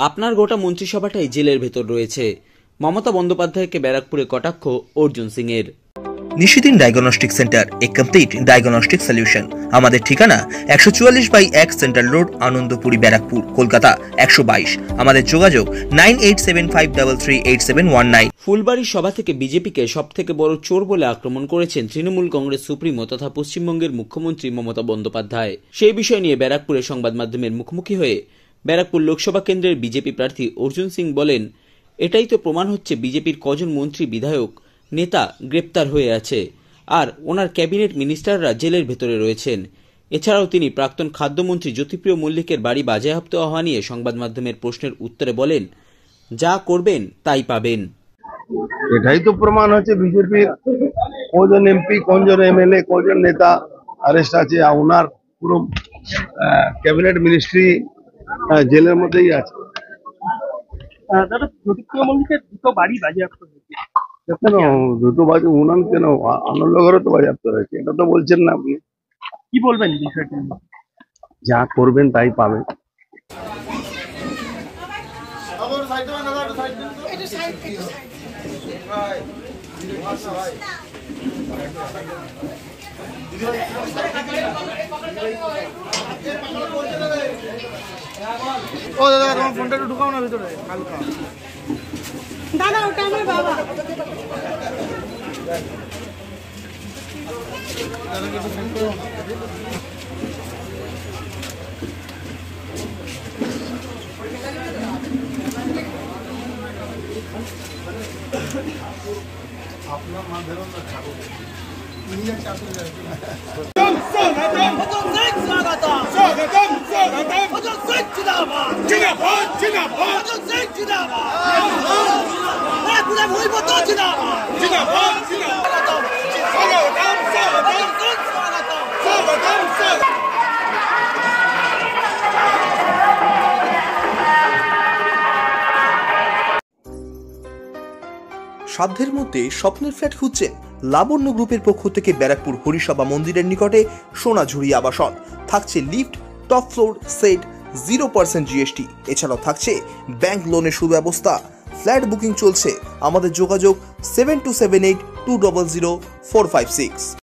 আপনার গোটা মন্ত্রিসভাটাই জেলের ভেতর রয়েছে। মমতা বন্দ্যোপাধ্যায়কে ব্যারাকপুরে কটাক্ষ অর্জুন সিং এর। নিশিদিন ডায়াগনস্টিক সেন্টার, এ কমপ্লিট ডায়াগনস্টিক সলিউশন। আমাদের ঠিকানা 144/1 সেন্ট্রাল রোড, আনন্দপুরি, ব্যারাকপুর, কলকাতা 122। আমাদের যোগাযোগ 9875338719। ফুলবাড়ির সভা থেকে বিজেপিকে সবথেকে বড় চোর বলে আক্রমণ করেছেন তৃণমূল কংগ্রেস সুপ্রিমো তথা পশ্চিমবঙ্গের মুখ্যমন্ত্রী মমতা বন্দ্যোপাধ্যায়। সেই বিষয় নিয়ে ব্যারাকপুরে সংবাদ মাধ্যমের মুখোমুখি হয়ে ব্যারাকপুর লোকসভা কেন্দ্রের বিজেপি প্রার্থী অর্জুন সিং বলেন, এটাই তো প্রমাণ হচ্ছে বিজেপির কজন মন্ত্রী, বিধায়ক, নেতা গ্রেপ্তার হয়ে আছে আর ওনার ক্যাবিনেট মিনিস্টাররা জেলের ভেতরে রয়েছেন। এছাড়াও তিনি প্রাক্তন খাদ্যমন্ত্রী জ্যোতিপ্রিয় মল্লিকের বাড়ি বাজেয়াপ্ত হওয়া নিয়ে সংবাদ মাধ্যমের প্রশ্নের উত্তরে বলেন, যা করবেন তাই পাবেন। এটাই তো প্রমাণ হচ্ছে বিজেপির কজন এমপি, কজন এমএলএ, কজন নেতা অ্যারেস্ট আছে, ওনার পুরো ক্যাবিনেট মিনিস্ট্রি জেলের মধ্যেই আছে। দাদা, জ্যোতিপ্রিয় মল্লিকের দুটো বাড়ি বাজেয়াপ্ত হয়েছে। কেন দুটো বাজে? উনান কেন? আনন্দঘরে তো বাজেয়াপ্ত হয়েছে, এটা তো বলছেন না আপনি। কি বলবেন বিষয়টা? যা করবেন তাই পাবেন। ও দাদা, তোমার ফোনটা একটু ঢুকাও না ভিতরে হালকা। দাদা, ওটা আমার বাবা। আপনার মাধ্যমে সাধ্যের মধ্যে স্বপ্নের ফ্ল্যাট খুঁজছেন? লাবণ্য গ্রুপের পক্ষ থেকে ব্যারাকপুর হরিসভা মন্দিরের নিকটে সোনাঝুরি আবাসন। থাকছে lift, top floor, set, 0% GST। এছাড়াও থাকছে ব্যাংক লোনের সুব্যবস্থা। ফ্ল্যাট বুকিং চলছে। আমাদের যোগাযোগ 7278200456।